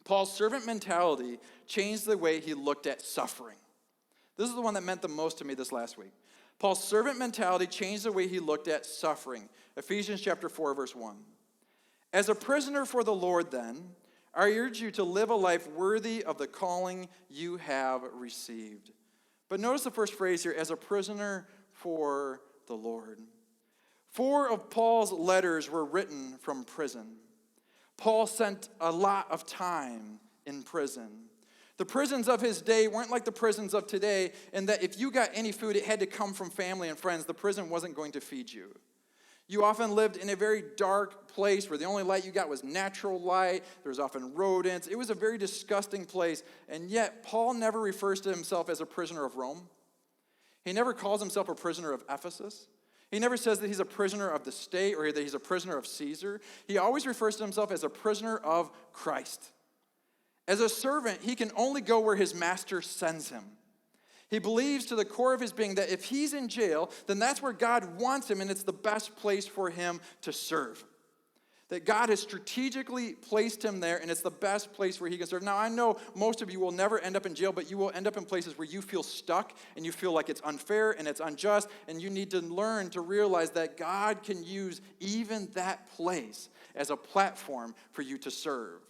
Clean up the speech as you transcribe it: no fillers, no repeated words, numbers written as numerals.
Paul's servant mentality changed the way he looked at suffering. This is the one that meant the most to me this last week. Paul's servant mentality changed the way he looked at suffering. Ephesians chapter 4, verse 1. As a prisoner for the Lord, then, I urge you to live a life worthy of the calling you have received. But notice the first phrase here, as a prisoner for the Lord. 4 of Paul's letters were written from prison. Paul spent a lot of time in prison. The prisons of his day weren't like the prisons of today, in that if you got any food, it had to come from family and friends. The prison wasn't going to feed you. You often lived in a very dark place where the only light you got was natural light. There was often rodents. It was a very disgusting place. And yet, Paul never refers to himself as a prisoner of Rome. He never calls himself a prisoner of Ephesus. He never says that he's a prisoner of the state or that he's a prisoner of Caesar. He always refers to himself as a prisoner of Christ. As a servant, he can only go where his master sends him. He believes to the core of his being that if he's in jail, then that's where God wants him, and it's the best place for him to serve. That God has strategically placed him there, and it's the best place where he can serve. Now, I know most of you will never end up in jail, but you will end up in places where you feel stuck, and you feel like it's unfair and it's unjust, and you need to learn to realize that God can use even that place as a platform for you to serve.